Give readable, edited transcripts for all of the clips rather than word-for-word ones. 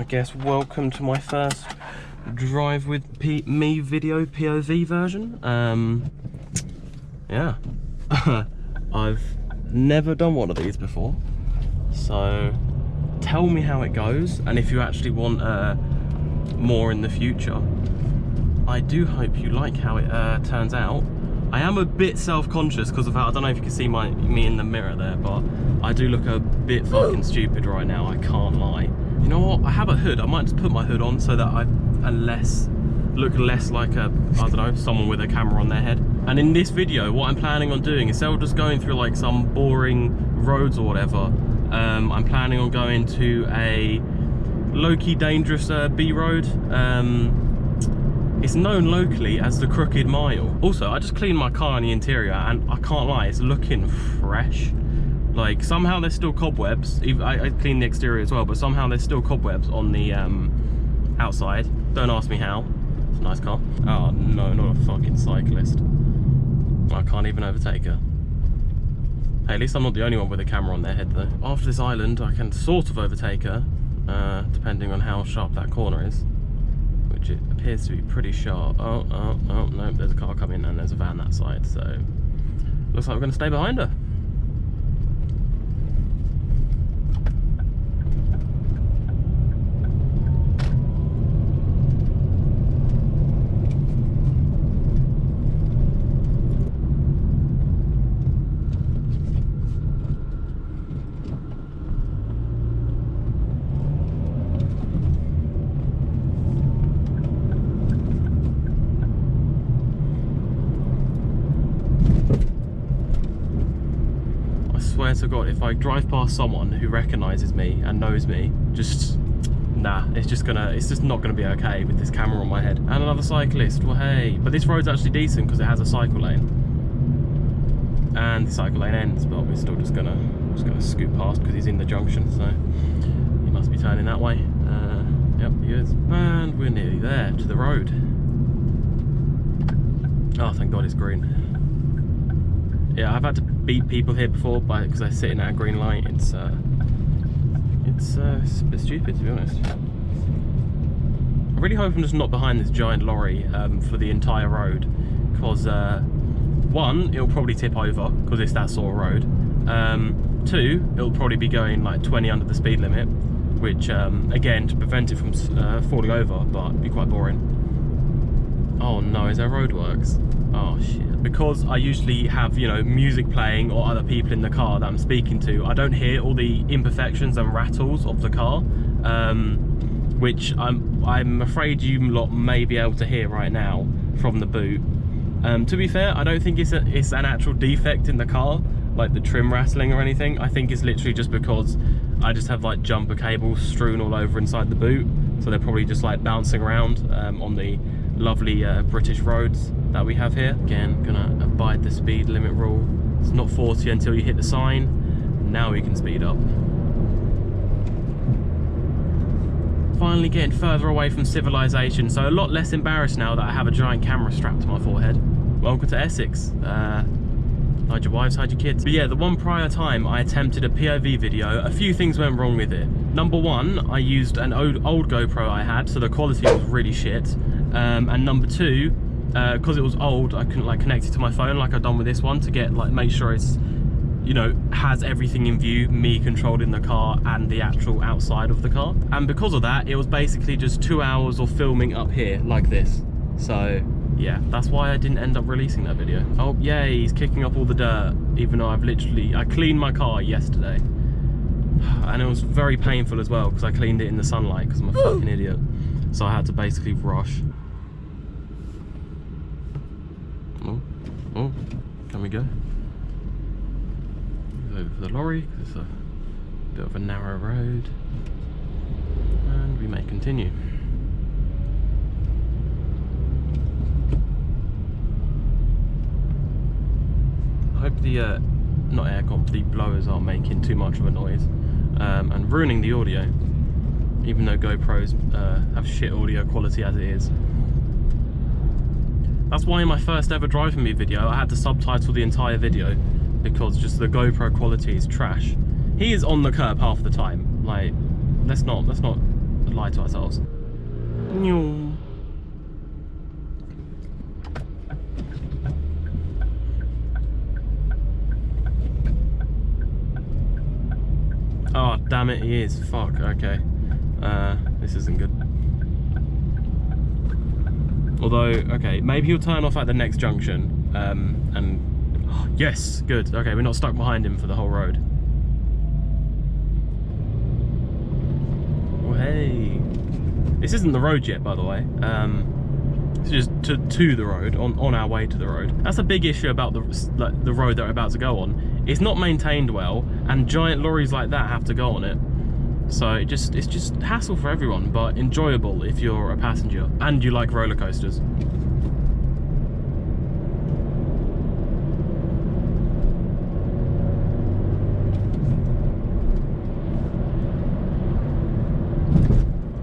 guess welcome to my first drive with me video POV version. Yeah, I've never done one of these before, so tell me how it goes, and if you actually want more in the future. I do hope you like how it turns out. I am a bit self-conscious because of how, I don't know if you can see me in the mirror there, but I do look a bit fucking stupid right now, I can't lie. You know what, I have a hood, I might just put my hood on so that I look less like a, I don't know, someone with a camera on their head. And in this video, what I'm planning on doing, instead of just going through like some boring roads or whatever, I'm planning on going to a low-key dangerous B road. It's known locally as the Crooked Mile. Also, I just cleaned my car in the interior and I can't lie, it's looking fresh. Like, somehow there's still cobwebs. I cleaned the exterior as well, but somehow there's still cobwebs on the outside. Don't ask me how. It's a nice car. Oh no, not a fucking cyclist. I can't even overtake her. Hey, at least I'm not the only one with a camera on their head though. After this island, I can sort of overtake her, depending on how sharp that corner is. Which it appears to be pretty sharp. Oh, no, there's a car coming and there's a van that side, so looks like we're gonna stay behind her. I swear to God, if I drive past someone who recognises me and knows me, just nah, it's just not gonna be okay with this camera on my head. And another cyclist, well hey, but this road's actually decent because it has a cycle lane, and the cycle lane ends, but we're still just gonna scoot past because he's in the junction, so he must be turning that way. Yep, he is, and we're nearly there to the road. Oh, thank God it's green. Yeah, I've had to beat people here before because they're sitting at a green light. It's a bit stupid, to be honest. I really hope I'm just not behind this giant lorry for the entire road, because one, it'll probably tip over because it's that sort of road. Two, it'll probably be going like 20 under the speed limit, which again, to prevent it from falling over, but it'd be quite boring. Oh no, is there roadworks? Oh shit. Because I usually have, you know, music playing or other people in the car that I'm speaking to, I don't hear all the imperfections and rattles of the car, which I'm afraid you lot may be able to hear right now from the boot. To be fair, I don't think it's an actual defect in the car, like the trim rattling or anything. I think it's literally just because I just have like jumper cables strewn all over inside the boot, so they're probably just like bouncing around on the lovely British roads that we have here. Again, gonna abide the speed limit rule. It's not 40 until you hit the sign. Now we can speed up. Finally getting further away from civilization, so a lot less embarrassed now that I have a giant camera strapped to my forehead. Welcome to Essex. Hide your wives, hide your kids. But yeah, the one prior time I attempted a POV video, a few things went wrong with it. Number one, I used an old GoPro I had, so the quality was really shit. And number two, because it was old, I couldn't like connect it to my phone like I've done with this one to get like make sure it's, you know, has everything in view, me controlling the car and the actual outside of the car. And because of that, it was basically just 2 hours of filming up here like this. So yeah, that's why I didn't end up releasing that video. Oh yay, he's kicking up all the dirt, even though I cleaned my car yesterday. And it was very painful as well because I cleaned it in the sunlight because I'm a fucking idiot. So I had to basically rush. Oh, can we go? Over the lorry, it's a bit of a narrow road. And we may continue. I hope the, not aircon, the blowers aren't making too much of a noise and ruining the audio, even though GoPros have shit audio quality as it is. That's why in my first ever driving me video, I had to subtitle the entire video, because just the GoPro quality is trash. He is on the curb half the time. Like, let's not lie to ourselves. Oh, damn it, he is. Fuck, okay. This isn't good. Although, okay, maybe he'll turn off at the next junction. And oh, yes, good. Okay, we're not stuck behind him for the whole road. Oh, hey. This isn't the road yet, by the way. It's just to the road, on our way to the road. That's a big issue about the road that we're about to go on. It's not maintained well, and giant lorries like that have to go on it. So it's just hassle for everyone, but enjoyable if you're a passenger and you like roller coasters.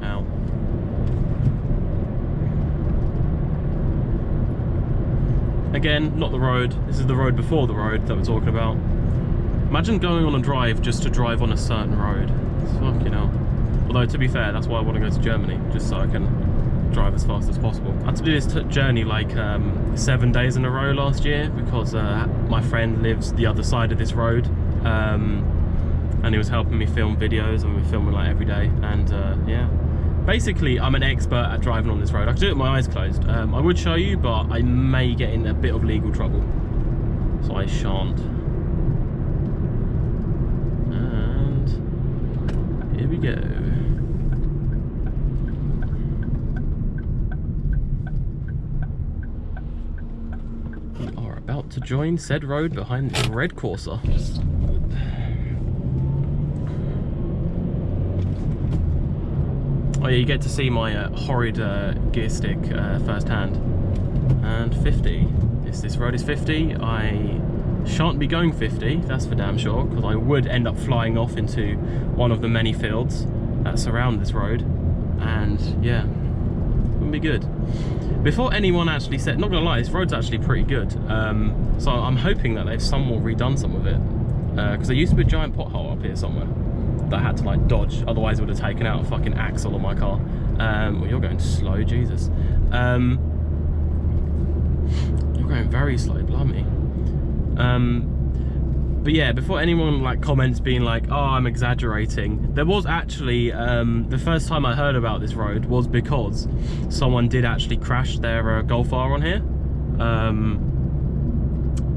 Ow. Again, not the road. This is the road before the road that we're talking about. Imagine going on a drive just to drive on a certain road. It's fucking hell. Although, to be fair, that's why I want to go to Germany, just so I can drive as fast as possible. I had to do this journey like 7 days in a row last year because my friend lives the other side of this road, and he was helping me film videos, and we were filming like every day. And yeah, basically I'm an expert at driving on this road. I can do it with my eyes closed. I would show you, but I may get in a bit of legal trouble, so I shan't. Here we go. We are about to join said road behind the red Corsa. Oh yeah, you get to see my horrid gear stick firsthand. And 50. This road is 50. I shan't be going 50, that's for damn sure, because I would end up flying off into one of the many fields that surround this road, and yeah, wouldn't be good. Before anyone actually said, not gonna lie, this road's actually pretty good, so I'm hoping that they've somewhat redone some of it, because there used to be a giant pothole up here somewhere that I had to like dodge, otherwise it would have taken out a fucking axle on my car. Well, you're going slow, Jesus. You're going very slow, blimey. But yeah, before anyone like comments being like, oh, I'm exaggerating, there was actually the first time I heard about this road was because someone did actually crash their Golf R on here.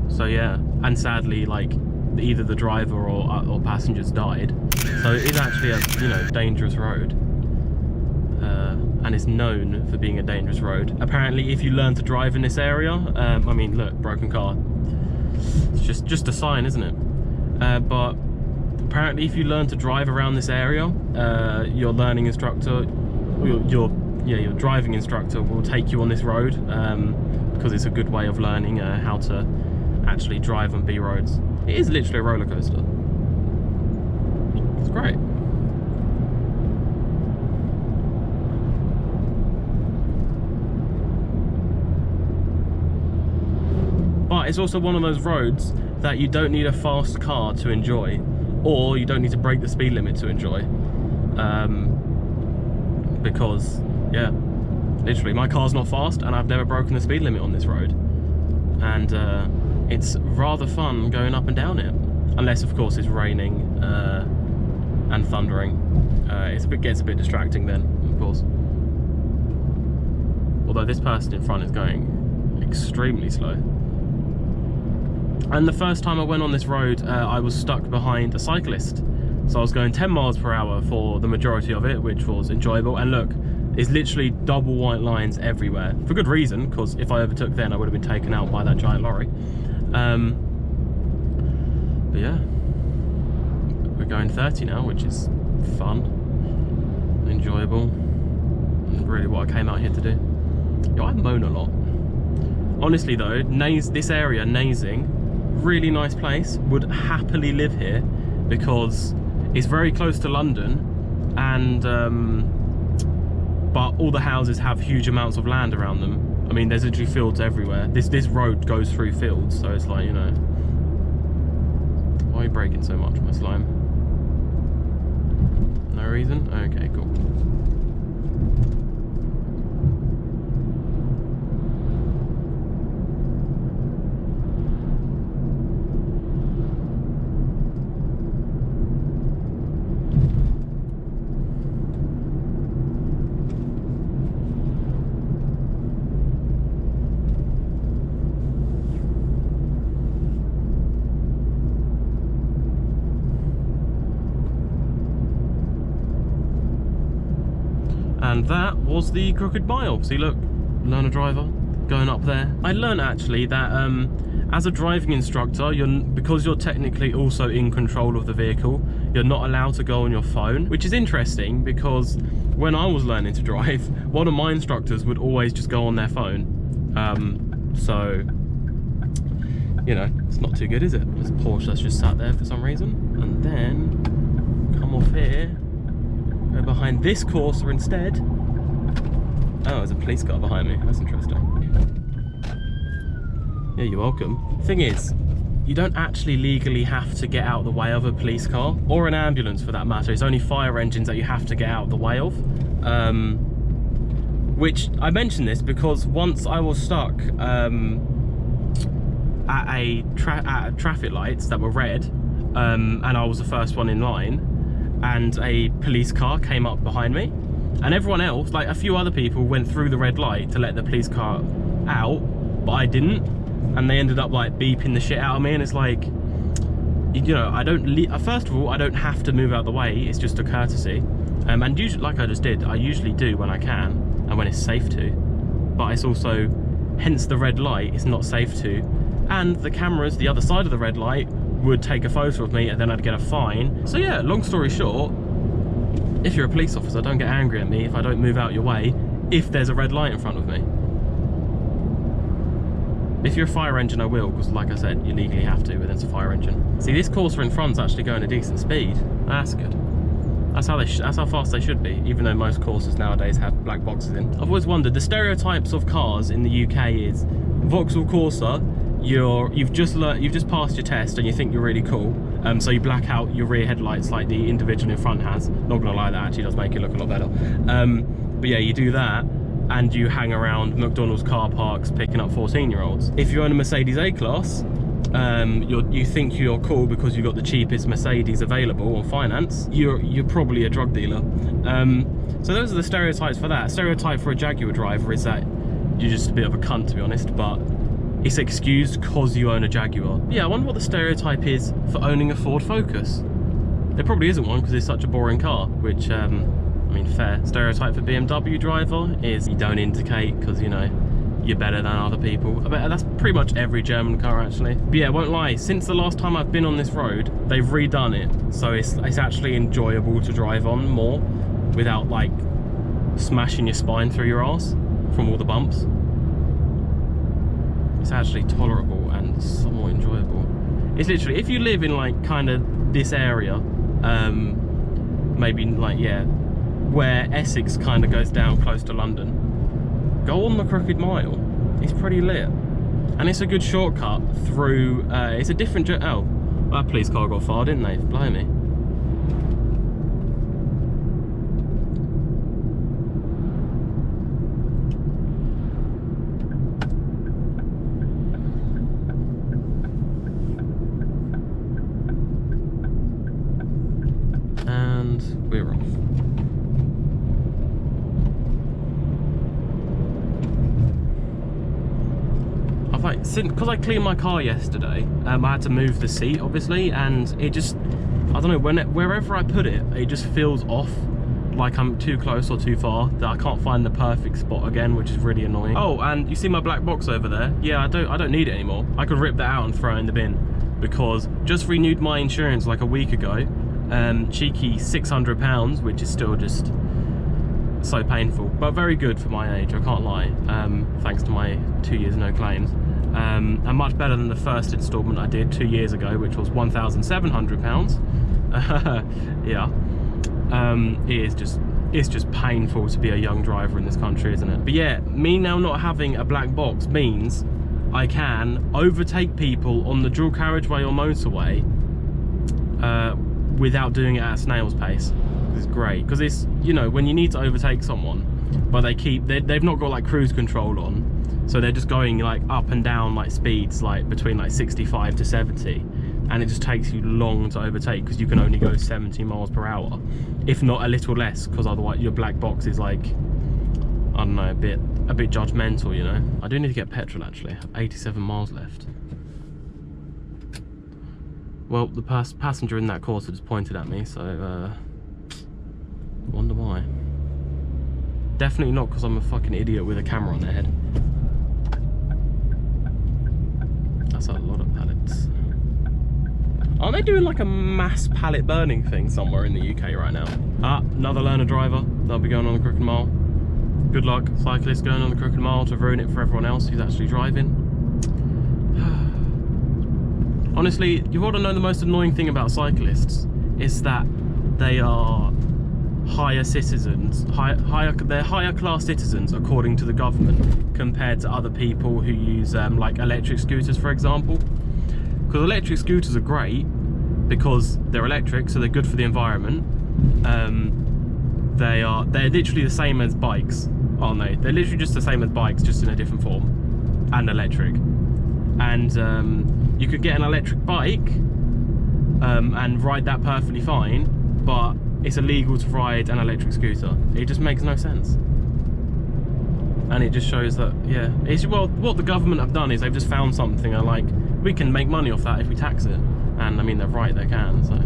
So yeah, and sadly, like either the driver or passengers died. So it is actually a, you know, dangerous road, and it's known for being a dangerous road. Apparently, if you learn to drive in this area, I mean, look, broken car. It's just a sign, isn't it? But apparently if you learn to drive around this area, your learning instructor, your driving instructor will take you on this road, because it's a good way of learning how to actually drive on B roads. It is literally a roller coaster. It's great. But it's also one of those roads that you don't need a fast car to enjoy, or you don't need to break the speed limit to enjoy, because yeah, literally my car's not fast and I've never broken the speed limit on this road, and it's rather fun going up and down it, unless of course it's raining and thundering. It gets a bit distracting then, of course, although this person in front is going extremely slow. And the first time I went on this road, I was stuck behind a cyclist. So I was going 10 miles per hour for the majority of it, which was enjoyable. And look, it's literally double white lines everywhere. For good reason, because if I overtook then, I would have been taken out by that giant lorry. But yeah, we're going 30 now, which is fun, enjoyable. Really what I came out here to do. Yo, I moan a lot. Honestly though, this area, Nazing, really nice place, would happily live here because it's very close to London, and but all the houses have huge amounts of land around them. I mean, there's literally fields everywhere. This road goes through fields, so it's like, you know, why are you braking so much, my slime? No reason? Okay, cool. And that was the Crooked Mile. See, look, learner driver going up there. I learned actually that as a driving instructor, because you're technically also in control of the vehicle, you're not allowed to go on your phone, which is interesting because when I was learning to drive, one of my instructors would always just go on their phone. So, you know, it's not too good, is it? This Porsche that's just sat there for some reason. And then come off here. Go behind this Corsa instead. Oh, there's a police car behind me. That's interesting. Yeah, you're welcome. Thing is, you don't actually legally have to get out of the way of a police car, or an ambulance for that matter. It's only fire engines that you have to get out of the way of. Which, I mention this because once I was stuck at traffic lights that were red, and I was the first one in line, and a police car came up behind me, and everyone else, like a few other people, went through the red light to let the police car out, but I didn't, and they ended up like beeping the shit out of me. And it's like, you know, I don't first of all, I don't have to move out of the way. It's just a courtesy, and usually, like I just did, I usually do when I can and when it's safe to, but it's also, hence the red light, it's not safe to, and the cameras the other side of the red light would take a photo of me and then I'd get a fine. So yeah, long story short, if you're a police officer, don't get angry at me if I don't move out your way if there's a red light in front of me. If you're a fire engine, I will, because like I said, you legally have to, but it's a fire engine. See, this Corsa in front's actually going a decent speed. That's good. That's how fast they should be, even though most Corsas nowadays have black boxes in. I've always wondered, the stereotypes of cars in the UK is Vauxhall Corsa, you've just passed your test and you think you're really cool, so you black out your rear headlights like the individual in front has. Not gonna lie, that actually does make it look a lot better. But yeah, you do that and you hang around McDonald's car parks picking up 14-year-olds. If you own a Mercedes A-Class, you think you're cool because you've got the cheapest Mercedes available on finance, you're probably a drug dealer. So those are the stereotypes for that. Stereotype for a Jaguar driver is that you're just a bit of a cunt, to be honest, but it's excused because you own a Jaguar. Yeah, I wonder what the stereotype is for owning a Ford Focus. There probably isn't one because it's such a boring car, which, I mean, fair. Stereotype for BMW driver is you don't indicate because, you know, you're better than other people. I bet that's pretty much every German car, actually. But yeah, I won't lie, since the last time I've been on this road, they've redone it. So it's actually enjoyable to drive on more without, like, smashing your spine through your arse from all the bumps. It's actually tolerable and somewhat enjoyable. It's literally, if you live in like kind of this area, maybe like, yeah, where Essex kind of goes down close to London, go on the Crooked Mile. It's pretty lit. And it's a good shortcut through, it's a different, oh, that police car got far, didn't they? Blimey. We're off. I've like, because I cleaned my car yesterday, I had to move the seat obviously, and it just, I don't know, wherever I put it, it just feels off, like I'm too close or too far, that I can't find the perfect spot again, which is really annoying. Oh, and you see my black box over there? Yeah, I don't need it anymore. I could rip that out and throw it in the bin, because just renewed my insurance like a week ago. Cheeky £600, which is still just so painful, but very good for my age, I can't lie, thanks to my 2 years no claims, and much better than the first instalment I did 2 years ago, which was £1,700. Yeah, it's just painful to be a young driver in this country, isn't it? But yeah, me now not having a black box means I can overtake people on the dual carriageway or motorway without doing it at a snail's pace. is great, because it's, you know, when you need to overtake someone, but they've not got like cruise control on, so they're just going like up and down like speeds like between like 65 to 70, and it just takes you long to overtake because you can only go 70 miles per hour, if not a little less, because otherwise your black box is like, I don't know, a bit judgmental, you know. I do need to get petrol actually. I have 87 miles left. Well, the passenger in that Corsa just pointed at me, so wonder why. Definitely not because I'm a fucking idiot with a camera on their head. That's a lot of pallets. Aren't they doing like a mass pallet burning thing somewhere in the UK right now? Ah, another learner driver. They'll be going on the Crooked Mile. Good luck, cyclists going on the Crooked Mile to ruin it for everyone else who's actually driving. Honestly, you want to know the most annoying thing about cyclists is that they are higher citizens, they're higher class citizens according to the government compared to other people who use like electric scooters, for example. Because electric scooters are great because they're electric, so they're good for the environment. They're literally the same as bikes, aren't they? They're literally just the same as bikes, just in a different form, and electric. And you could get an electric bike and ride that perfectly fine, but it's illegal to ride an electric scooter. It just makes no sense. And it just shows that, yeah, well, what the government have done is they've just found something and like, we can make money off that if we tax it. And I mean, they're right, they can, so.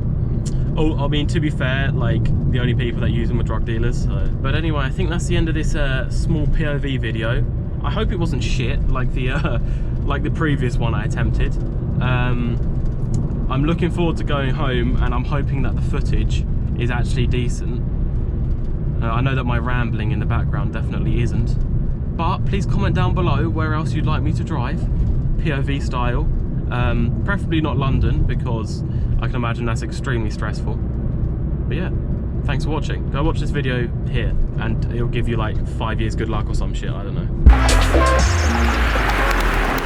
Oh, I mean, to be fair, like, the only people that use them are drug dealers, so. But anyway, I think that's the end of this small POV video. I hope it wasn't shit like the previous one I attempted. I'm looking forward to going home, and I'm hoping that the footage is actually decent. I know that my rambling in the background definitely isn't, but please comment down below where else you'd like me to drive, POV style. Preferably not London, because I can imagine that's extremely stressful. But yeah, thanks for watching. Go watch this video here, and it'll give you like 5 years good luck or some shit, I don't know.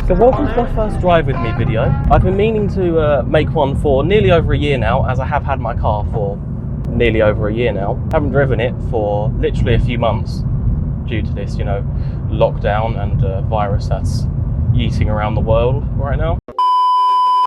So welcome to my first drive with me video. I've been meaning to make one for nearly over a year now, as I have had my car for nearly over a year now. Haven't driven it for literally a few months due to this, you know, lockdown and virus that's yeeting around the world right now.